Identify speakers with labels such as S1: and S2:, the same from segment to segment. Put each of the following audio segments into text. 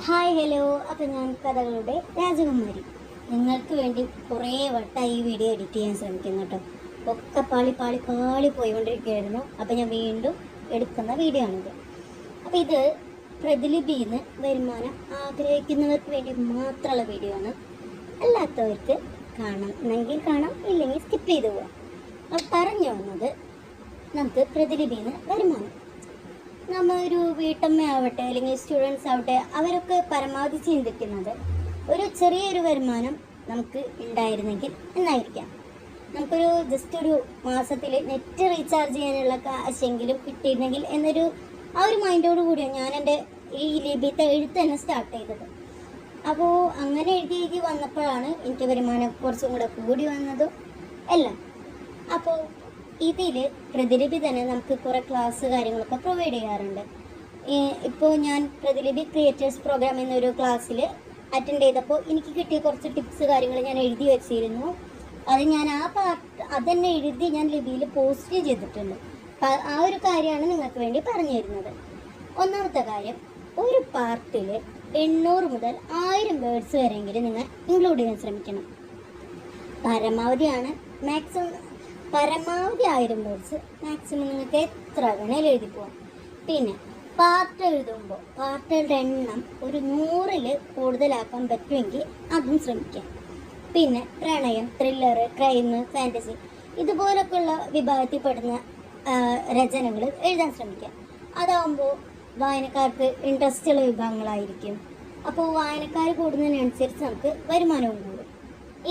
S1: Hi hello. അപ്പം ഞാൻ കഥകളുടെ രാജകുമാരി നിങ്ങൾക്ക് വേണ്ടി കുറേ വട്ടമായി ഈ വീഡിയോ എഡിറ്റ് ചെയ്യാൻ ശ്രമിക്കുന്നു കേട്ടോ. ഒക്കെ പാളി പാളി പാളി പോയിക്കൊണ്ടിരിക്കുകയായിരുന്നു. അപ്പം ഞാൻ വീണ്ടും എടുക്കുന്ന വീഡിയോ ആണിത്. അപ്പം ഇത് പ്രതിലിപിയിൽ നിന്ന് വരുമാനം ആഗ്രഹിക്കുന്നവർക്ക് വേണ്ടി മാത്രമുള്ള വീഡിയോ ആണ്. അല്ലാത്തവർക്ക് കാണണമെങ്കിൽ കാണാം, ഇല്ലെങ്കിൽ സ്കിപ്പ് ചെയ്ത് പോവാം. അപ്പം പറഞ്ഞു വന്നത്, നമുക്ക് പ്രതിലിപിയിൽ നിന്ന് വരുമാനം, നമ്മൾ ഒരു വീട്ടമ്മ ആവട്ടെ അല്ലെങ്കിൽ സ്റ്റുഡൻസ് ആവട്ടെ, അവരൊക്കെ പരമാവധി ചിന്തിക്കുന്നത് ഒരു ചെറിയൊരു വരുമാനം നമുക്ക് ഉണ്ടായിരുന്നെങ്കിൽ എന്നായിരിക്കാം. നമുക്കൊരു ജസ്റ്റ് ഒരു മാസത്തിൽ നെറ്റ് റീചാർജ് ചെയ്യാനുള്ള കാശെങ്കിലും കിട്ടിയിരുന്നെങ്കിൽ എന്നൊരു ആ ഒരു മൈൻഡോട് കൂടിയാണ് ഞാൻ എൻ്റെ ഈ ലിപിത്തെ എഴുത്ത് തന്നെ സ്റ്റാർട്ട് ചെയ്തത്. അപ്പോൾ അങ്ങനെ എഴുതി വന്നപ്പോഴാണ് എനിക്ക് വരുമാനം കുറച്ചും കൂടെ കൂടി വന്നതും എല്ലാം. അപ്പോൾ ഇതിൽ പ്രതിലിപി തന്നെ നമുക്ക് കുറേ ക്ലാസ് കാര്യങ്ങളൊക്കെ പ്രൊവൈഡ് ചെയ്യാറുണ്ട്. ഇപ്പോൾ ഞാൻ പ്രതിലിപി ക്രിയേറ്റേഴ്സ് പ്രോഗ്രാം എന്നൊരു ക്ലാസ്സിൽ അറ്റൻഡ് ചെയ്തപ്പോൾ എനിക്ക് കിട്ടിയ കുറച്ച് ടിപ്സ് കാര്യങ്ങൾ ഞാൻ എഴുതി വെച്ചിരുന്നു. അത് ഞാൻ അതന്നെ എഴുതി ഞാൻ ലിപിയിൽ പോസ്റ്റ് ചെയ്തിട്ടുണ്ട്. ആ ഒരു കാര്യമാണ് നിങ്ങൾക്ക് വേണ്ടി പറഞ്ഞു തരുന്നത്. ഒന്നാമത്തെ കാര്യം, ഒരു പാർട്ടിൽ 800 മുതൽ 1000 വേർഡ്സ് വരെയെങ്കിലും നിങ്ങൾ ഇൻക്ലൂഡ് ചെയ്യാൻ ശ്രമിക്കണം. പരമാവധിയാണ് പരമാവധി 1000 വേർഡ്സ്, മാക്സിമം നിങ്ങൾക്ക് എത്ര വേണേലും എഴുതി പോകാം. പിന്നെ പാർട്ട് എഴുതുമ്പോൾ പാർട്ടുകളുടെ എണ്ണം ഒരു 100-ൽ കൂടുതലാക്കാൻ പറ്റുമെങ്കിൽ അതും ശ്രമിക്കാം. പിന്നെ പ്രണയം, ത്രില്ലർ, ക്രൈം, ഫാൻറ്റസി ഇതുപോലൊക്കെയുള്ള വിഭാഗത്തിൽപ്പെടുന്ന രചനകൾ എഴുതാൻ ശ്രമിക്കാം. അതാകുമ്പോൾ വായനക്കാർക്ക് ഇൻട്രസ്റ്റ് ഉള്ള വിഭാഗങ്ങളായിരിക്കും. അപ്പോൾ വായനക്കാർ കൂടുന്നതിനനുസരിച്ച് നമുക്ക് വരുമാനവും കൂടും.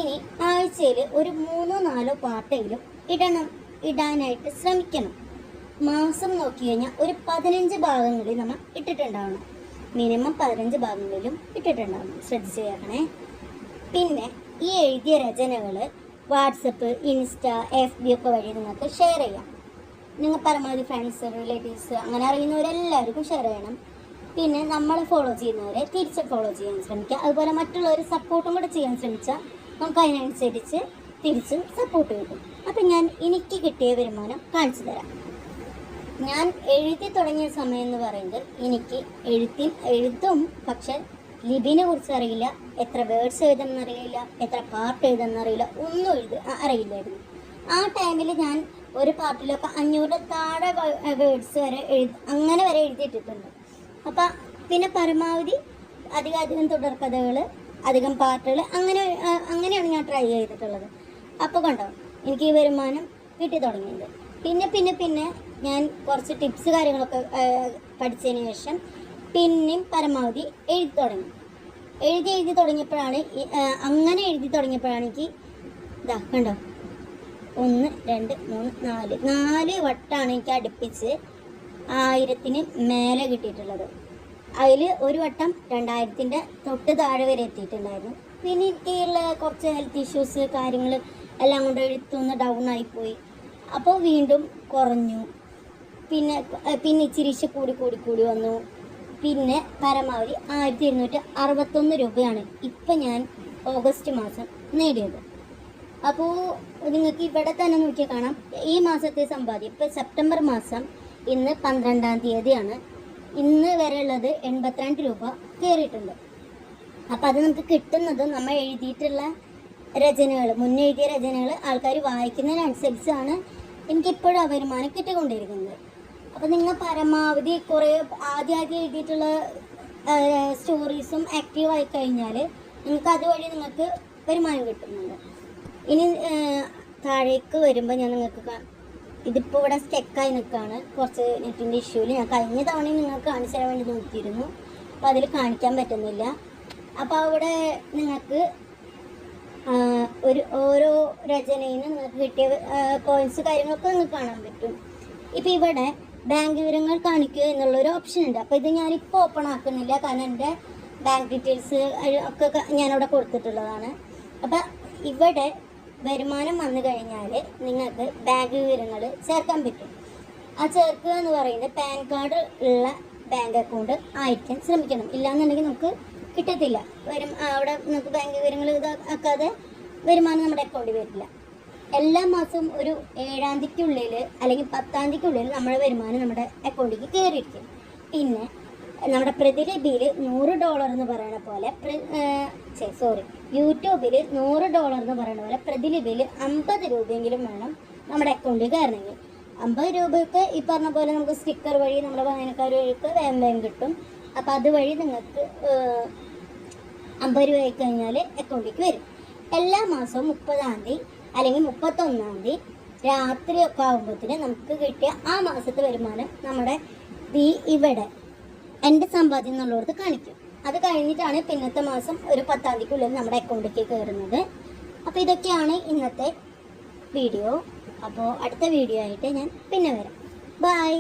S1: ഇനി ആഴ്ചയിൽ ഒരു 3-4 പാർട്ടെങ്കിലും ഇടാനായിട്ട് ശ്രമിക്കണം. മാസം നോക്കി കഴിഞ്ഞാൽ ഒരു 15 ഭാഗങ്ങളിൽ നമ്മൾ ഇട്ടിട്ടുണ്ടാവണം. മിനിമം 15 ഭാഗങ്ങളിലും ഇട്ടിട്ടുണ്ടാവണം. ശ്രദ്ധിച്ച് കേൾക്കണേ. പിന്നെ ഈ എഴുതിയ രചനകൾ വാട്സപ്പ്, ഇൻസ്റ്റ, FB ഒക്കെ വഴി നിങ്ങൾക്ക് ഷെയർ ചെയ്യാം. നിങ്ങൾ പരമാവധി ഫ്രണ്ട്സ്, റിലേറ്റീവ്സ് അങ്ങനെ അറിയുന്നവരെല്ലാവർക്കും ഷെയർ ചെയ്യണം. പിന്നെ നമ്മളെ ഫോളോ ചെയ്യുന്നവരെ തിരിച്ച് ഫോളോ ചെയ്യാൻ ശ്രമിക്കുക. അതുപോലെ മറ്റുള്ളവർ സപ്പോർട്ടും കൂടെ ചെയ്യാൻ ശ്രമിച്ചാൽ നമുക്ക് അതിനനുസരിച്ച് തിരിച്ചും സപ്പോർട്ട് കിട്ടും. അപ്പം ഞാൻ എനിക്ക് കിട്ടിയ വരുമാനം കാണിച്ചു തരാം. ഞാൻ എഴുതി തുടങ്ങിയ സമയം എന്ന് പറയുന്നത് എനിക്ക് എഴുതും, പക്ഷെ ലിപിനെ കുറിച്ച് അറിയില്ല, എത്ര വേർഡ്സ് എഴുതണമെന്ന് അറിയില്ല, എത്ര പാർട്ട് എഴുതണമെന്ന് അറിയില്ല, ഒന്നും അറിയില്ലായിരുന്നു. ആ ടൈമിൽ ഞാൻ ഒരു പാർട്ടിലൊക്കെ 500 താഴെ വേർഡ്സ് വരെ അങ്ങനെ വരെ എഴുതിയിട്ടിട്ടുണ്ട്. അപ്പം പിന്നെ പരമാവധി അധികം തുടർക്കഥകൾ, അധികം പാർട്ടുകൾ അങ്ങനെയാണ് ഞാൻ ട്രൈ ചെയ്തിട്ടുള്ളത്. അപ്പോൾ കണ്ടോ എനിക്ക് ഈ വരുമാനം കിട്ടി തുടങ്ങിയത്. പിന്നെ ഞാൻ കുറച്ച് ടിപ്സ് കാര്യങ്ങളൊക്കെ പഠിച്ചതിന് ശേഷം പിന്നെയും പരമാവധി എഴുതി തുടങ്ങിയപ്പോഴാണ് അങ്ങനെ എഴുതി തുടങ്ങിയപ്പോഴാണ് എനിക്ക് ഇതാ കണ്ടോ 1 2 3 4 വട്ടമാണ് എനിക്ക് അടുപ്പിച്ച് 1000-ന് മേലെ കിട്ടിയിട്ടുള്ളത്. അതിൽ ഒരു വട്ടം 2000-ൻ്റെ തൊട്ട് താഴെ വരെ എത്തിയിട്ടുണ്ടായിരുന്നു. പിന്നെ എനിക്കുള്ള കുറച്ച് ഹെൽത്ത് ഇഷ്യൂസ് കാര്യങ്ങൾ എല്ലാം കൊണ്ട് എഴുത്തൊന്ന് ഡൗൺ ആയിപ്പോയി. അപ്പോൾ വീണ്ടും കുറഞ്ഞു. പിന്നെ ഇച്ചിരി കൂടി വന്നു. പിന്നെ പരമാവധി 1261 രൂപയാണ് ഇപ്പം ഞാൻ ഓഗസ്റ്റ് മാസം നേടിയത്. അപ്പോൾ നിങ്ങൾക്ക് ഇവിടെ തന്നെ നോക്കിയാൽ കാണാം ഈ മാസത്തെ സമ്പാദ്യം. ഇപ്പോൾ സെപ്റ്റംബർ മാസം ഇന്ന് 12-ാം തീയതിയാണ്. ഇന്ന് വരെ ഉള്ളത് 82 രൂപ കയറിയിട്ടുണ്ട്. അപ്പോൾ അത് നമുക്ക് കിട്ടുന്നത് നമ്മൾ എഴുതിയിട്ടുള്ള രചനകൾ, മുന്നെഴുതിയ രചനകൾ ആൾക്കാർ വായിക്കുന്നതിനനുസരിച്ചാണ് എനിക്കിപ്പോഴും ആ വരുമാനം കിട്ടിക്കൊണ്ടിരിക്കുന്നത്. അപ്പോൾ നിങ്ങൾ പരമാവധി കുറേ ആദ്യം എഴുതിയിട്ടുള്ള സ്റ്റോറീസും ആക്റ്റീവ് ആയി കഴിഞ്ഞാൽ നിങ്ങൾക്ക് അതുവഴി നിങ്ങൾക്ക് വരുമാനം കിട്ടുന്നുണ്ട്. ഇനി താഴേക്ക് വരുമ്പോൾ ഞാൻ നിങ്ങൾക്ക് ഇതിപ്പോൾ ഇവിടെ സ്റ്റെക്കായി നിൽക്കുകയാണ്. കുറച്ച് നെറ്റിൻ്റെ ഇഷ്യൂവിൽ ഞാൻ കഴിഞ്ഞ തവണയും നിങ്ങൾക്ക് കാണിച്ചു തരാൻ വേണ്ടി നോക്കിയിരുന്നു. അപ്പോൾ അതിൽ കാണിക്കാൻ പറ്റുന്നില്ല. അപ്പോൾ അവിടെ നിങ്ങൾക്ക് ഓരോ രചനയിൽ നിന്ന് നിങ്ങൾക്ക് കിട്ടിയ പോയിൻറ്റ്സ് കാര്യങ്ങളൊക്കെ നിങ്ങൾക്ക് കാണാൻ പറ്റും. ഇപ്പോൾ ഇവിടെ ബാങ്ക് വിവരങ്ങൾ കാണിക്കുക എന്നുള്ളൊരു ഓപ്ഷൻ ഉണ്ട്. അപ്പോൾ ഇത് ഞാനിപ്പോൾ ഓപ്പൺ ആക്കുന്നില്ല, കാരണം എൻ്റെ ബാങ്ക് ഡീറ്റെയിൽസ് ഒക്കെ ഞാനവിടെ കൊടുത്തിട്ടുള്ളതാണ്. അപ്പോൾ ഇവിടെ വരുമാനം വന്നു കഴിഞ്ഞാൽ നിങ്ങൾക്ക് ബാങ്ക് വിവരങ്ങൾ ചേർക്കാൻ പറ്റും. ആ ചേർക്കുക എന്ന് പറയുന്നത് പാൻ കാർഡ് ഉള്ള ബാങ്ക് അക്കൗണ്ട് ആയിരിക്കാൻ ശ്രമിക്കണം. ഇല്ലാന്നുണ്ടെങ്കിൽ നമുക്ക് കിട്ടത്തില്ല. അവിടെ നമുക്ക് ബാങ്ക് വിവരങ്ങൾ ഇതാക്കാതെ വരുമാനം നമ്മുടെ അക്കൗണ്ടിൽ വരില്ല. എല്ലാ മാസവും ഒരു 7-ാം തീയതിക്കുള്ളിൽ അല്ലെങ്കിൽ 10-ാം തീയതിക്കുള്ളിൽ നമ്മുടെ വരുമാനം നമ്മുടെ അക്കൗണ്ടിലേക്ക് കയറിയിരിക്കും. പിന്നെ നമ്മുടെ പ്രതിലിപിയിൽ $100 എന്ന് പറയുന്ന പോലെ യൂട്യൂബിൽ $100 എന്ന് പറയുന്ന പോലെ പ്രതിലിപിയിൽ 50 രൂപയെങ്കിലും വേണം നമ്മുടെ അക്കൗണ്ടിൽ കയറണമെങ്കിൽ. 50 രൂപയ്ക്ക് ഈ പറഞ്ഞ പോലെ നമുക്ക് സ്റ്റിക്കർ വഴി നമ്മുടെ വായനക്കാർ വഴിക്ക് വേഗം വേഗം കിട്ടും. അപ്പോൾ അതുവഴി നിങ്ങൾക്ക് 50 രൂപ ആയി കഴിഞ്ഞാൽ അക്കൗണ്ടിലേക്ക് വരും. എല്ലാ മാസവും 30-ാം തീയതി അല്ലെങ്കിൽ 31-ാം തീയതി രാത്രി ഒക്കെ ആകുമ്പോഴത്തേന് നമുക്ക് കിട്ടിയ ആ മാസത്തെ വരുമാനം നമ്മുടെ ഇവിടെ എൻ്റെ സമ്പാദ്യം എന്നുള്ളവർക്ക് കാണിക്കും. അത് കഴിഞ്ഞിട്ടാണ് പിന്നത്തെ മാസം ഒരു 10-ാം തീയതിക്കുള്ളിൽ നമ്മുടെ അക്കൗണ്ടിലേക്ക് കയറുന്നത്. അപ്പോൾ ഇതൊക്കെയാണ് ഇന്നത്തെ വീഡിയോ. അപ്പോൾ അടുത്ത വീഡിയോ ആയിട്ട് ഞാൻ പിന്നെ വരാം. ബൈ.